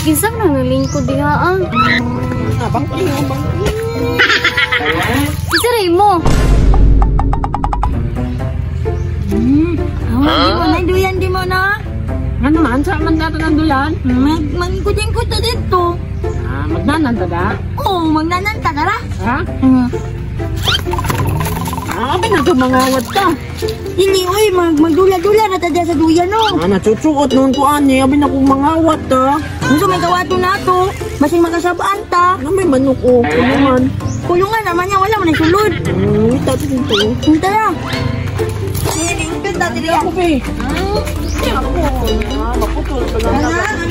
Nakinsang na nalingkod diha ah. Bangking. Isaray mo. Di mo na duyan, di mo na. Ano man, saan man nato ng duyan? Magkudin ko to dito. Magnananta da? Oo, magnananta ka ra. Ha? Pinagmangawat ka. Hindi, oy, magdula-dula na tadya sa duyan, no. Natsutsukot noon ko ani, abin ako mangawat ta. Gusto may gawato na to. Masing makasabaan ta. Ano may manok o? Ano man? Kulungan naman niya, wala mo na sulod. Ito dito. Punta na. Nilingpit na dili ako. Maputol pa lang.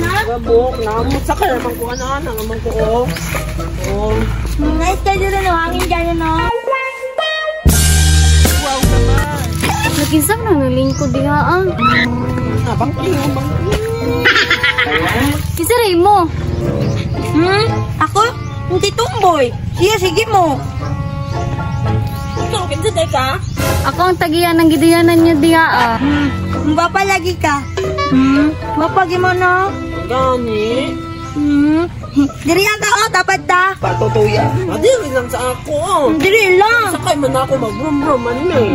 Nagabok. Namusakay naman ko anak naman ko. Nice kayo rin, no. Hangin dyan, no. Wow naman. Nakinsang na nalingkod diha ah. Bangking. Isaray mo. Ako? Hindi tumboy. Sige mo. Ikaw, kinsa ka? Ako ang tagiyan ng gidiyanan niya diha ah. Bapa lagi ka. Bapa gimana? Gani. Diri ang tao, tapat ta. Patutuya. Dili lang sa ako. Diri lang. Sakay man ako mag-brum-brum man eh.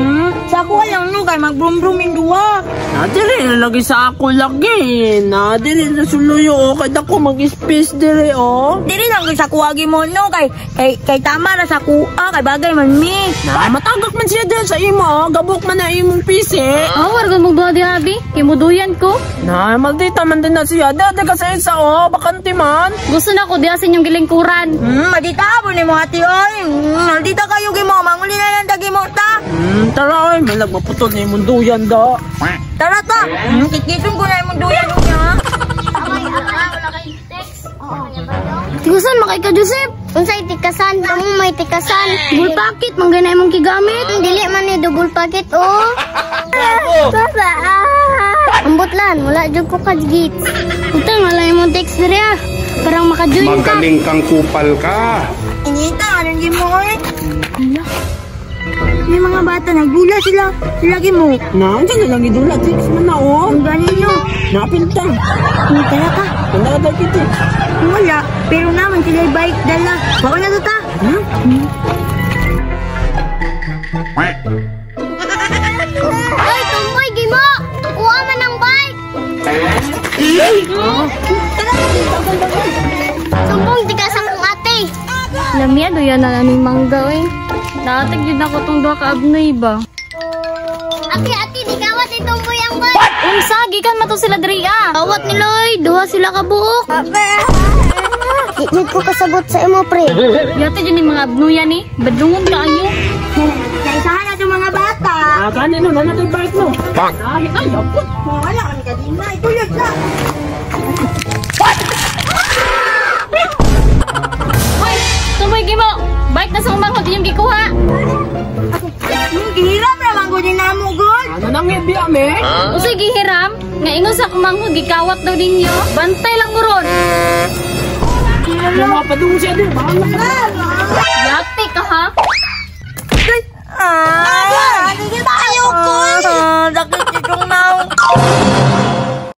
Sa ako lang no, kay mag-brum-brum in duwa. Dili na lagi sa ako lagi. Dili na suluyo o. Kaya ako mag-space dili o. Diri lang kay sa kuwagi mo no, kay tama na sa kuha, kay bagay man mi. Matagak man siya dyan sa imo. Gabok man na imong pisi. Warga mo ba di abi? Kimuduyan ko. Maldita man din na siya. Dada ka sa isa o. Bakanti man. Gusto na ko diha sa inyong gilingkuran. Madita po ni mo ati oy. Maldita kayo gimo, manguli na lang tagi mo ta. Tara oy, may nagmaputol na imong duyan da. Tara ta. Kikisun ko na imong duyan niya. Wala kay text. Tikasan makay ka Joseph. Unsay tikasan? Amo may tikasan. Double packet manggana imong gigamit. Dili man ni double packet oh. Baba. Ambot lan, wala jud ko kagit. Utang wala imong text diri ah. Parang maka-join ka. Magaling kang kupal ka. Inita, anong gimo oy? May mga bata nagdula sila. Lagi mo. Dyan na lang idula. Tips mo na o. Ang ganin nyo. Napinta. Tara ka. Wala ba kita? Wala. Pero naman sila bike dala. Bako na to ta. Ay, tumboy, gimo! Kuha man ang bike! Sumbong, tigasang kong ate. Lamia, doyan na naming mangga eh. Naatag yun ako itong doha ka-abnoy ba? Ate, di gawat itong boy ang bike. Unsa, gikan mato sila diri ah. Gawat ni Loy, duha sila ka buok. Ikit ko kasabot sa imo, pre. Yate yun yung mga abnuyan eh. Badungon ka ayo. Naisahan na itong mga bata. Kanin no, nanatay bike mo. Ay, apot. Wala kami kadina. Itulog na. Hoy, tumboy, gimo! Bike na sa umanghod yung gikuha. Hiram naman ko din na mo, God. Ano nang ibiya, me? O sige, hiram. Nga ingon sa kumanghod, gikawat daw ninyo. Bantay lang mo ron. Yung mga padung siya din. Bahala ka. Yat,